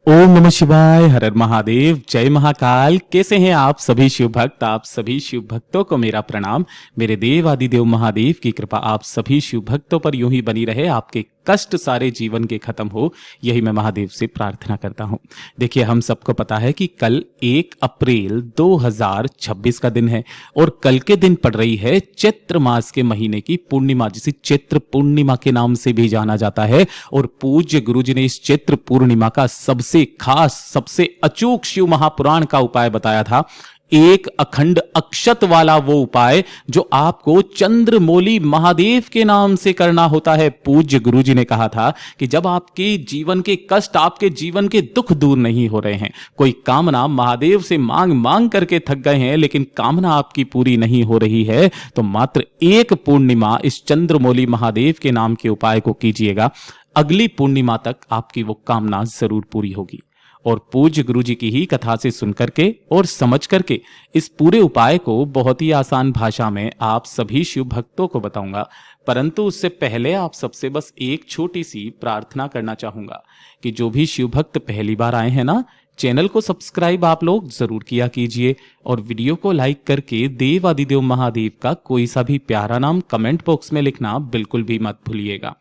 ओम नमः शिवाय, हर हर महादेव, जय महाकाल। कैसे हैं आप सभी शिव भक्त? आप सभी शिव भक्तों को मेरा प्रणाम। मेरे देव आदिदेव महादेव की कृपा आप सभी शिव भक्तों पर यूं ही बनी रहे, आपके कष्ट सारे जीवन के खत्म हो, यही मैं महादेव से प्रार्थना करता हूं। देखिए, हम सबको पता है कि कल 1 अप्रैल 2026 का दिन है और कल के दिन पड़ रही है चैत्र मास के महीने की पूर्णिमा, जिसे चैत्र पूर्णिमा के नाम से भी जाना जाता है। और पूज्य गुरुजी ने इस चैत्र पूर्णिमा का सबसे खास, सबसे अचूक शिव महापुराण का उपाय बताया था। एक अखंड अक्षत वाला वो उपाय जो आपको चंद्रमौली महादेव के नाम से करना होता है। पूज्य गुरुजी ने कहा था कि जब आपके जीवन के कष्ट, आपके जीवन के दुख दूर नहीं हो रहे हैं, कोई कामना महादेव से मांग मांग करके थक गए हैं लेकिन कामना आपकी पूरी नहीं हो रही है, तो मात्र एक पूर्णिमा इस चंद्रमौली महादेव के नाम के उपाय को कीजिएगा। अगली पूर्णिमा तक आपकी वो कामना जरूर पूरी होगी। और पूज्य गुरुजी की ही कथा से सुन करके और समझ करके इस पूरे उपाय को बहुत ही आसान भाषा में आप सभी शिव भक्तों को बताऊंगा। परंतु उससे पहले आप सबसे बस एक छोटी सी प्रार्थना करना चाहूंगा कि जो भी शिव भक्त पहली बार आए हैं ना, चैनल को सब्सक्राइब आप लोग जरूर किया कीजिए और वीडियो को लाइक करके देव आदिदेव महादेव का कोई सा भी प्यारा नाम कमेंट बॉक्स में लिखना बिल्कुल भी मत भूलिएगा।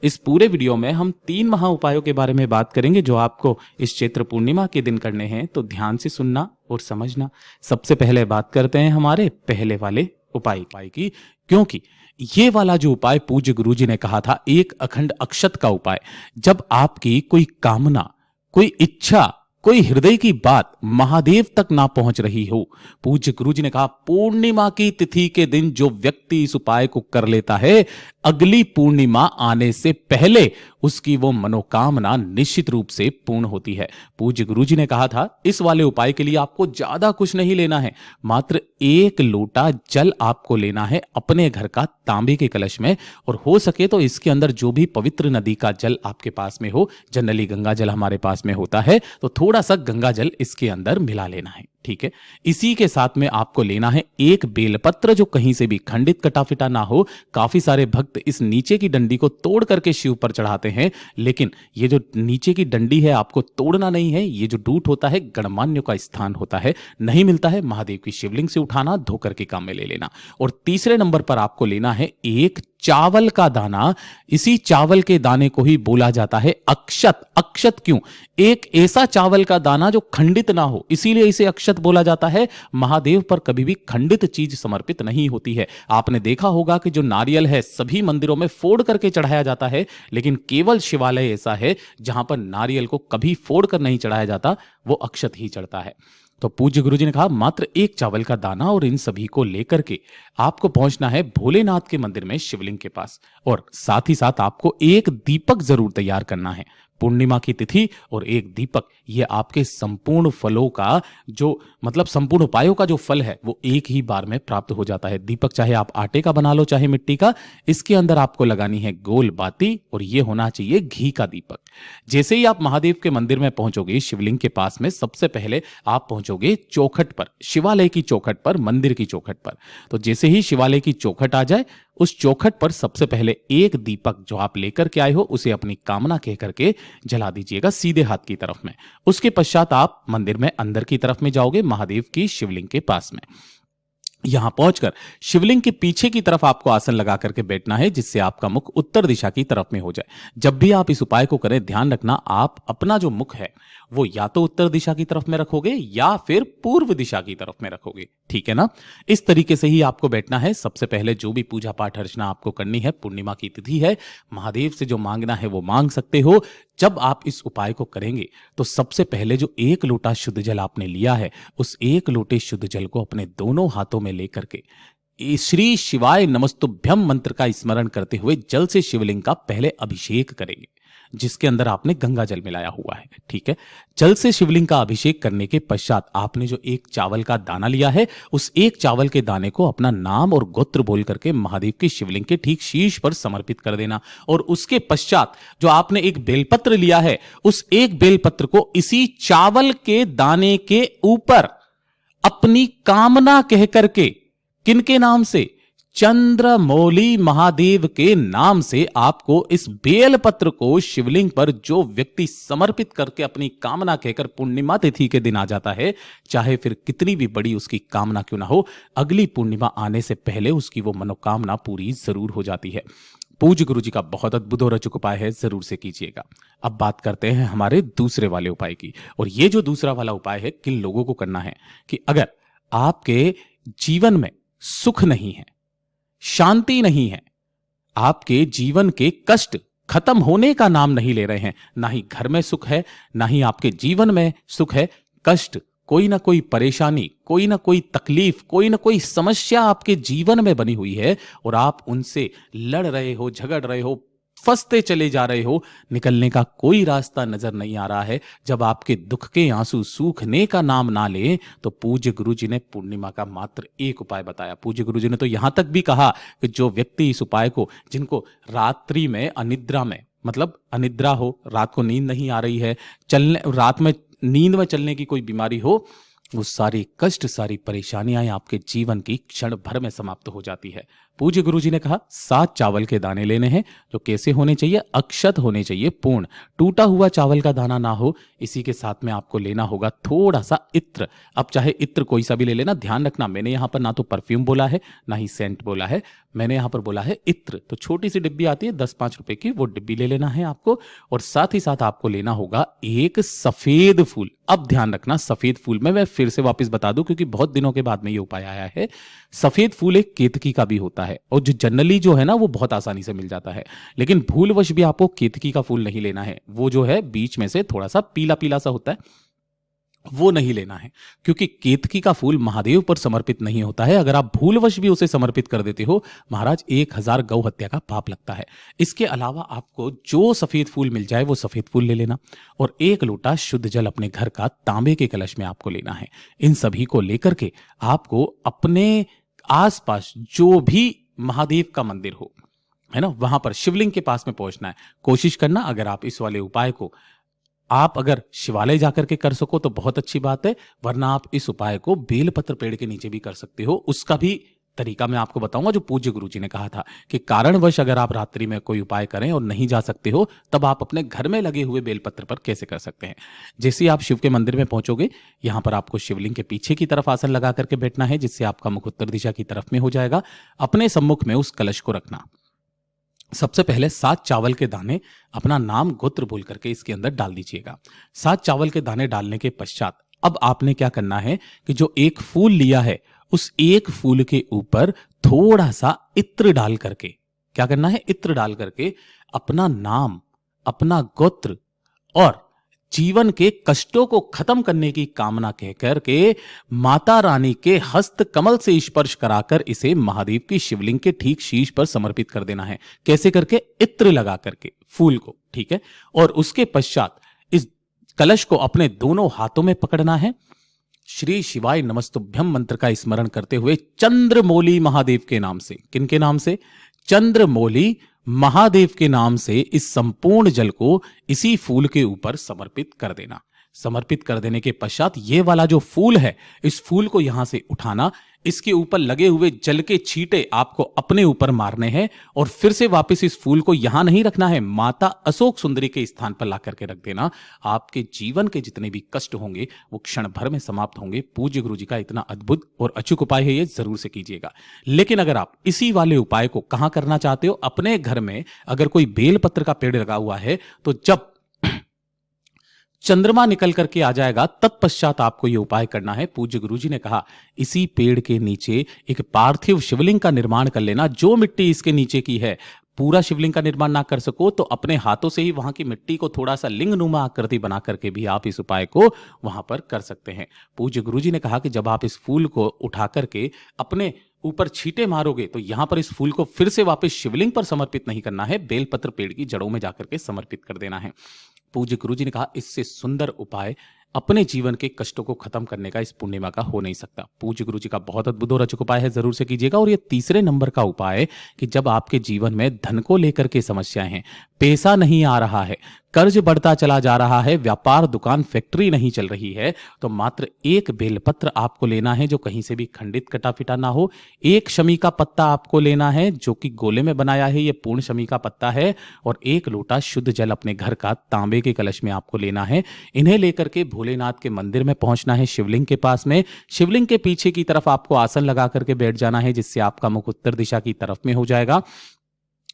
इस पूरे वीडियो में हम 3 महा उपायों के बारे में बात करेंगे जो आपको इस चैत्र पूर्णिमा के दिन करने हैं, तो ध्यान से सुनना और समझना। सबसे पहले बात करते हैं हमारे पहले वाले उपाय की, क्योंकि ये वाला जो उपाय पूज्य गुरुजी ने कहा था, एक अखंड अक्षत का उपाय, जब आपकी कोई कामना, कोई इच्छा, कोई हृदय की बात महादेव तक ना पहुंच रही हो, पूज्य गुरुजी ने कहा पूर्णिमा की तिथि के दिन जो व्यक्ति इस उपाय को कर लेता है, अगली पूर्णिमा आने से पहले उसकी वो मनोकामना निश्चित रूप से पूर्ण होती है। पूज्य गुरुजी ने कहा था इस वाले उपाय के लिए आपको ज्यादा कुछ नहीं लेना है, मात्र 1 लोटा जल आपको लेना है अपने घर का तांबे के कलश में, और हो सके तो इसके अंदर जो भी पवित्र नदी का जल आपके पास में हो, जनरली गंगा जल हमारे पास में होता है, तो थोड़ा सा गंगा जल इसके अंदर मिला लेना है। ठीक है, इसी के साथ में आपको लेना है एक बेलपत्र जो कहीं से भी खंडित कटा फिटा ना हो। काफी सारे भक्त इस नीचे की डंडी को तोड़ करके शिव पर चढ़ाते हैं, लेकिन ये जो नीचे की डंडी है आपको तोड़ना नहीं है। ये जो डूट होता है गणमान्यों का स्थान होता है, नहीं मिलता है महादेव की शिवलिंग से उठाना, धो करके काम में ले लेना। और तीसरे नंबर पर आपको लेना है एक चावल का दाना। इसी चावल के दाने को ही बोला जाता है अक्षत। अक्षत क्यों? एक ऐसा चावल का दाना जो खंडित ना हो, इसीलिए इसे अक्षत बोला जाता है। महादेव पर कभी भी खंडित चीज समर्पित नहीं होती है। आपने देखा होगा कि जो नारियल है सभी मंदिरों में फोड़ करके चढ़ाया जाता है, लेकिन केवल शिवालय ऐसा है जहां पर नारियल को कभी फोड़ कर नहीं चढ़ाया जाता, वो अक्षत ही चढ़ता है। तो पूज्य गुरुजी ने कहा मात्र एक चावल का दाना और इन सभी को लेकर के आपको पहुंचना है भोलेनाथ के मंदिर में शिवलिंग के पास, और साथ ही साथ आपको एक दीपक जरूर तैयार करना है। पूर्णिमा की तिथि और एक दीपक, ये आपके संपूर्ण फलों का जो मतलब संपूर्ण उपायों का जो फल है वो एक ही बार में प्राप्त हो जाता है। दीपक चाहे आप आटे का बना लो चाहे मिट्टी का, इसके अंदर आपको लगानी है गोल बाती और ये होना चाहिए घी का दीपक। जैसे ही आप महादेव के मंदिर में पहुंचोगे शिवलिंग के पास में, सबसे पहले आप पहुंचोगे चौखट पर, शिवालय की चौखट पर, मंदिर की चौखट पर। तो जैसे ही शिवालय की चौखट आ जाए, उस चौखट पर सबसे पहले एक दीपक जो आप लेकर के आए हो उसे अपनी कामना कह करके जला दीजिएगा सीधे हाथ की तरफ में। उसके पश्चात आप मंदिर में अंदर की तरफ में जाओगे महादेव की शिवलिंग के पास में। यहां पहुंचकर शिवलिंग के पीछे की तरफ आपको आसन लगा करके बैठना है, जिससे आपका मुख उत्तर दिशा की तरफ में हो जाए। जब भी आप इस उपाय को करें ध्यान रखना आप अपना जो मुख है वो या तो उत्तर दिशा की तरफ में रखोगे या फिर पूर्व दिशा की तरफ में रखोगे। ठीक है ना? इस तरीके से ही आपको बैठना है। सबसे पहले जो भी पूजा पाठ अर्चना आपको करनी है, पूर्णिमा की तिथि है, महादेव से जो मांगना है वो मांग सकते हो। जब आप इस उपाय को करेंगे तो सबसे पहले जो 1 लोटा शुद्ध जल आपने लिया है, उस 1 लोटे शुद्ध जल को अपने दोनों हाथों में लेकर के श्री शिवाय नमस्तुभ्यम मंत्र का स्मरण करते हुए जल से शिवलिंग का पहले अभिषेक करेंगे, जिसके अंदर आपने गंगा जल मिलाया हुआ है। ठीक है, जल से शिवलिंग का अभिषेक करने के पश्चात आपने जो एक चावल का दाना लिया है, उस एक चावल के दाने को अपना नाम और गोत्र बोल करके महादेव की शिवलिंग के ठीक शीर्ष पर समर्पित कर देना। और उसके पश्चात जो आपने एक बेलपत्र लिया है, उस एक बेलपत्र को इसी चावल के दाने के ऊपर अपनी कामना कह करके, किनके नाम से? चंद्रमौली महादेव के नाम से आपको इस बेलपत्र को शिवलिंग पर जो व्यक्ति समर्पित करके अपनी कामना कहकर पूर्णिमा तिथि के दिन आ जाता है, चाहे फिर कितनी भी बड़ी उसकी कामना क्यों ना हो, अगली पूर्णिमा आने से पहले उसकी वो मनोकामना पूरी जरूर हो जाती है। पूज्य गुरु जी का बहुत अद्भुत और अचूक उपाय है, जरूर से कीजिएगा। अब बात करते हैं हमारे दूसरे वाले उपाय की। और ये जो दूसरा वाला उपाय है, किन लोगों को करना है कि अगर आपके जीवन में सुख नहीं है, शांति नहीं है, आपके जीवन के कष्ट खत्म होने का नाम नहीं ले रहे हैं, ना ही घर में सुख है, ना ही आपके जीवन में सुख है, कष्ट, कोई ना कोई परेशानी, कोई ना कोई तकलीफ, कोई ना कोई समस्या आपके जीवन में बनी हुई है और आप उनसे लड़ रहे हो, झगड़ रहे हो, फंसते चले जा रहे हो, निकलने का कोई रास्ता नजर नहीं आ रहा है। जब आपके दुख के आंसू सूखने का नाम ना ले, तो पूज्य गुरु जी ने पूर्णिमा का मात्र एक उपाय बताया। पूज्य गुरु जी ने तो यहां तक भी कहा कि जो व्यक्ति इस उपाय को, जिनको रात्रि में अनिद्रा में, मतलब अनिद्रा हो, रात को नींद नहीं आ रही है, रात में नींद में चलने की कोई बीमारी हो, वो सारी कष्ट, सारी परेशानियां आपके जीवन की क्षण भर में समाप्त हो जाती है। पूज्य गुरु जी ने कहा 7 चावल के दाने लेने हैं, जो कैसे होने चाहिए, अक्षत होने चाहिए, पूर्ण, टूटा हुआ चावल का दाना ना हो। इसी के साथ में आपको लेना होगा थोड़ा सा इत्र। अब चाहे इत्र कोई सा भी ले लेना, ध्यान रखना मैंने यहां पर ना तो परफ्यूम बोला है ना ही सेंट बोला है, मैंने यहां पर बोला है इत्र। तो छोटी सी डिब्बी आती है 10-5 रुपए की, वो डिब्बी ले लेना है आपको। और साथ ही साथ आपको लेना होगा एक सफेद फूल। अब ध्यान रखना, सफेद फूल में मैं फिर से वापस बता दूं क्योंकि बहुत दिनों के बाद में ये उपाय आया है। सफेद फूल एक केतकी का भी होता है और जो जनरली जो है ना वो बहुत आसानी से मिल जाता है, लेकिन भूलवश भी आपको केतकी का फूल नहीं लेना है। वो जो है बीच में से थोड़ा सा पीला पीला सा होता है, वो नहीं लेना है, क्योंकि केतकी का फूल महादेव पर समर्पित नहीं होता है। अगर आप भूलवश भी उसे समर्पित कर देते हो, महाराज 1000 गौ हत्या का पाप लगता है। इसके अलावा आपको जो सफेद फूल मिल जाए वो सफेद फूल ले लेना और 1 लोटा शुद्ध जल अपने घर का तांबे के कलश में आपको लेना है। इन सभी को लेकर के आपको अपने आसपास जो भी महादेव का मंदिर हो, है ना, वहां पर शिवलिंग के पास में पहुंचना है। कोशिश करना अगर आप इस वाले उपाय को आप अगर शिवालय जाकर के कर सको तो बहुत अच्छी बात है, वरना आप इस उपाय को बेलपत्र पेड़ के नीचे भी कर सकते हो। उसका भी तरीका मैं आपको बताऊंगा जो पूज्य गुरु जी ने कहा था कि कारणवश अगर आप रात्रि में कोई उपाय करें और नहीं जा सकते हो, तब आप अपने घर में लगे हुए बेलपत्र पर कैसे कर सकते हैं। जैसे आप शिव के मंदिर में पहुंचोगे, यहां पर आपको शिवलिंग के पीछे की तरफ आसन लगा करके बैठना है, जिससे आपका मुख उत्तर दिशा की तरफ में हो जाएगा। अपने सम्मुख में उस कलश को रखना। सबसे पहले 7 चावल के दाने अपना नाम गोत्र बोल करके इसके अंदर डाल दीजिएगा। 7 चावल के दाने डालने के पश्चात अब आपने क्या करना है कि जो एक फूल लिया है, उस एक फूल के ऊपर थोड़ा सा इत्र डाल करके, क्या करना है, इत्र डाल करके अपना नाम, अपना गोत्र और जीवन के कष्टों को खत्म करने की कामना कहकर के माता रानी के हस्त कमल से स्पर्श कराकर इसे महादेव की शिवलिंग के ठीक शीश पर समर्पित कर देना है। कैसे करके, इत्र लगा करके फूल को, ठीक है। और उसके पश्चात इस कलश को अपने दोनों हाथों में पकड़ना है। श्री शिवाय नमस्तुभ्यम मंत्र का स्मरण करते हुए चंद्रमौली महादेव के नाम से, किनके नाम से, चंद्रमौली महादेव के नाम से इस संपूर्ण जल को इसी फूल के ऊपर समर्पित कर देना। समर्पित कर देने के पश्चात ये वाला जो फूल है, इस फूल को यहां से उठाना, इसके ऊपर लगे हुए जल के छींटे आपको अपने ऊपर मारने हैं और फिर से वापस इस फूल को यहां नहीं रखना है, माता अशोक सुंदरी के स्थान पर ला करके रख देना। आपके जीवन के जितने भी कष्ट होंगे वो क्षण भर में समाप्त होंगे। पूज्य गुरु जी का इतना अद्भुत और अचूक उपाय है, ये जरूर से कीजिएगा। लेकिन अगर आप इसी वाले उपाय को कहां करना चाहते हो, अपने घर में अगर कोई बेलपत्र का पेड़ लगा हुआ है, तो जब चंद्रमा निकल करके आ जाएगा तत्पश्चात आपको यह उपाय करना है। पूज्य गुरु जी ने कहा इसी पेड़ के नीचे एक पार्थिव शिवलिंग का निर्माण कर लेना। जो मिट्टी इसके नीचे की है, पूरा शिवलिंग का निर्माण ना कर सको तो अपने हाथों से ही वहां की मिट्टी को थोड़ा सा लिंग नुमा आकृति बना करके भी आप इस उपाय को वहां पर कर सकते हैं। पूज्य गुरु जी ने कहा कि जब आप इस फूल को उठा करके अपने ऊपर छींटे मारोगे तो यहां पर इस फूल को फिर से वापस शिवलिंग पर समर्पित नहीं करना है, बेलपत्र पेड़ की जड़ों में जाकर के समर्पित कर देना है। पूज्य गुरु जी ने कहा इससे सुंदर उपाय अपने जीवन के कष्टों को खत्म करने का इस पूर्णिमा का हो नहीं सकता। पूज्य गुरु जी का बहुत अद्भुत और अचूक उपाय है, जरूर से कीजिएगा। और ये तीसरे नंबर का उपाय कि जब आपके जीवन में धन को लेकर के समस्याएं हैं, पैसा नहीं आ रहा है, कर्ज बढ़ता चला जा रहा है, व्यापार दुकान फैक्ट्री नहीं चल रही है, तो मात्र एक बेलपत्र आपको लेना है जो कहीं से भी खंडित कटा फिटा ना हो। एक शमी का पत्ता आपको लेना है जो कि गोले में बनाया है, ये पूर्ण शमी का पत्ता है। और एक लोटा शुद्ध जल अपने घर का तांबे के कलश में आपको लेना है। इन्हें लेकर के भोलेनाथ के मंदिर में पहुंचना है, शिवलिंग के पास में। शिवलिंग के पीछे की तरफ आपको आसन लगा करके बैठ जाना है, जिससे आपका मुख उत्तर दिशा की तरफ में हो जाएगा।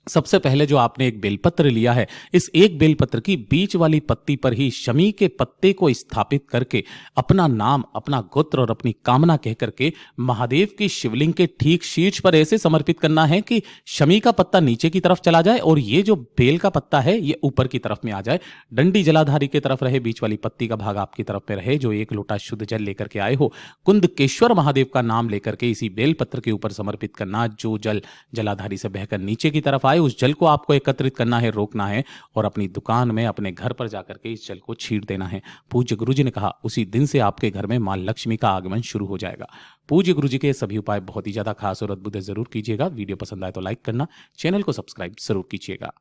सबसे पहले जो आपने एक बेलपत्र लिया है, इस एक बेलपत्र की बीच वाली पत्ती पर ही शमी के पत्ते को स्थापित करके अपना नाम, अपना गोत्र और अपनी कामना कह करके महादेव की शिवलिंग के ठीक शीर्ष पर ऐसे समर्पित करना है कि शमी का पत्ता नीचे की तरफ चला जाए और ये जो बेल का पत्ता है ये ऊपर की तरफ में आ जाए। डंडी जलाधारी की तरफ रहे, बीच वाली पत्ती का भाग आपकी तरफ में रहे। जो एक लोटा शुद्ध जल लेकर के आए हो, कुंदकेश्वर महादेव का नाम लेकर के इसी बेलपत्र के ऊपर समर्पित करना। जो जल जलाधारी से बहकर नीचे की तरफ आए, उस जल को आपको एकत्रित करना है, रोकना है और अपनी दुकान में, अपने घर पर जाकर के इस जल को छींट देना है। पूज्य गुरु जी ने कहा उसी दिन से आपके घर में मां लक्ष्मी का आगमन शुरू हो जाएगा। पूज्य गुरु जी के सभी उपाय बहुत ही ज्यादा खास और अद्भुत है, जरूर कीजिएगा। वीडियो पसंद आए तो लाइक करना, चैनल को सब्सक्राइब जरूर कीजिएगा।